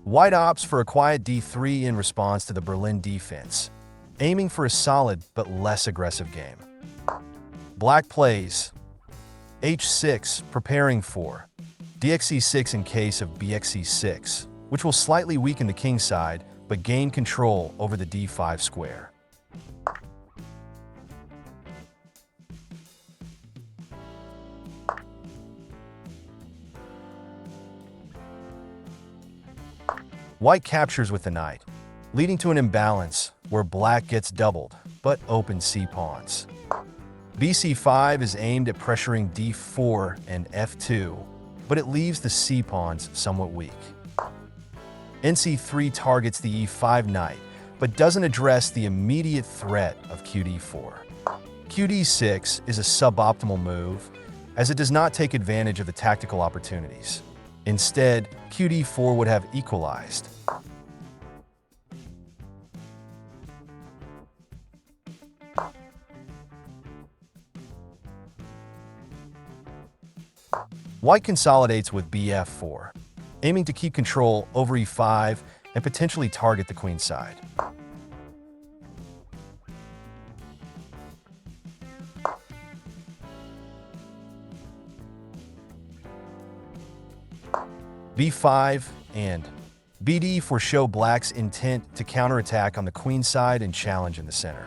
White opts for a quiet d3 in response to the Berlin defense, aiming for a solid but less aggressive game. Black plays h6, preparing for dxc6 in case of bxc6, which will slightly weaken the king side but gain control over the d5 square. White captures with the knight, leading to an imbalance where black gets doubled, but opens c-pawns. bc5 is aimed at pressuring d4 and f2, but it leaves the c-pawns somewhat weak. nc3 targets the e5 knight, but doesn't address the immediate threat of qd4. qd6 is a suboptimal move, as it does not take advantage of the tactical opportunities. Instead, qd4 would have equalized. White consolidates with bf4, aiming to keep control over e5 and potentially target the queen side. b5 and bd4 show black's intent to counterattack on the queen side and challenge in the center.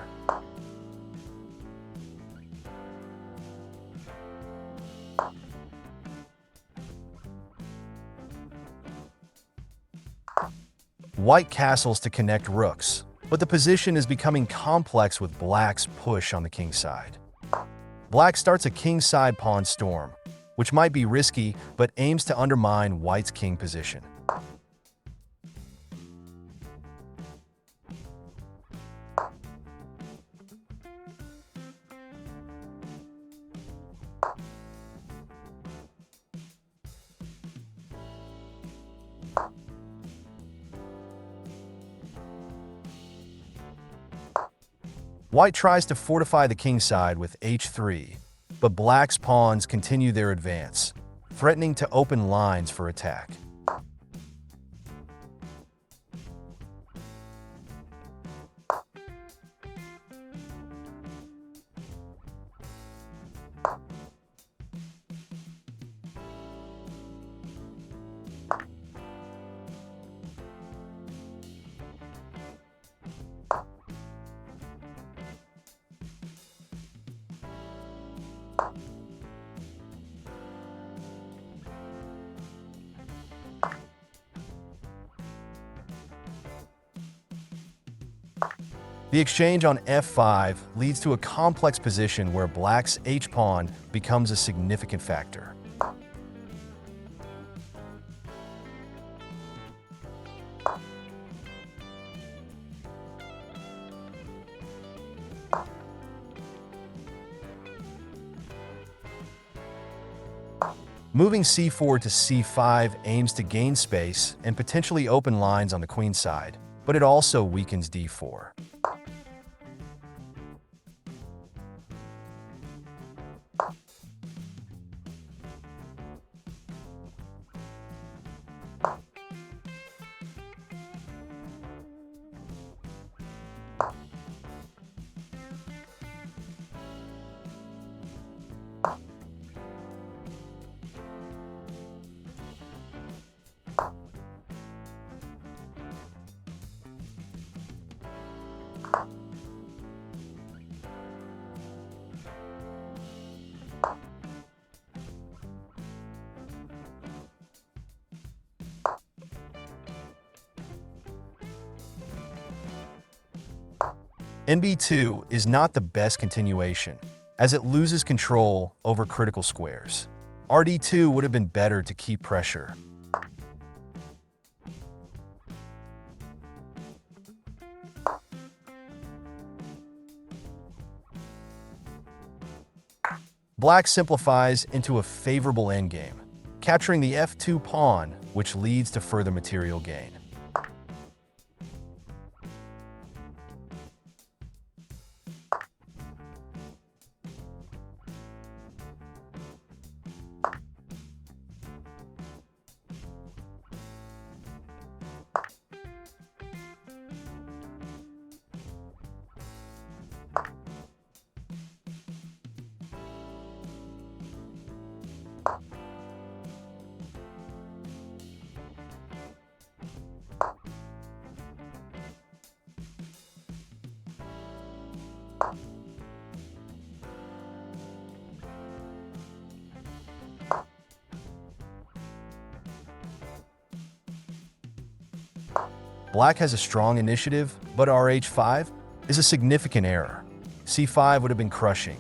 White castles to connect rooks, but the position is becoming complex with black's push on the king side. Black starts a king side pawn storm, which might be risky but aims to undermine white's king position. White tries to fortify the king side with h3, but black's pawns continue their advance, threatening to open lines for attack. The exchange on f5 leads to a complex position where black's h-pawn becomes a significant factor. Moving c4 to c5 aims to gain space and potentially open lines on the queen side, but it also weakens d4. NB2 is not the best continuation, as it loses control over critical squares. RD2 would have been better to keep pressure. Black simplifies into a favorable endgame, capturing the f2 pawn, which leads to further material gain. Black has a strong initiative, but Rh5 is a significant error. C5 would have been crushing.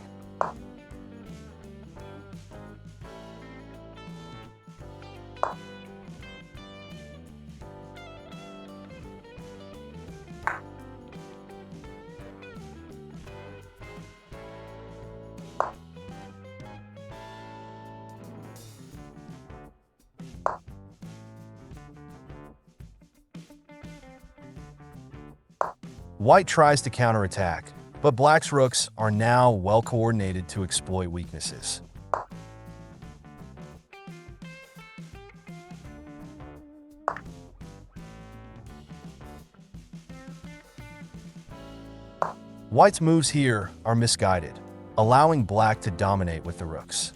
White tries to counterattack, but Black's rooks are now well coordinated to exploit weaknesses. White's moves here are misguided, allowing Black to dominate with the rooks.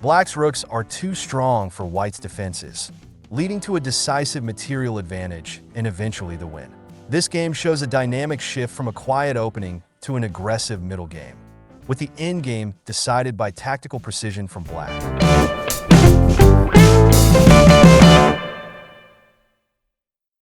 Black's rooks are too strong for White's defenses, leading to a decisive material advantage and eventually the win. This game shows a dynamic shift from a quiet opening to an aggressive middle game, with the endgame decided by tactical precision from Black.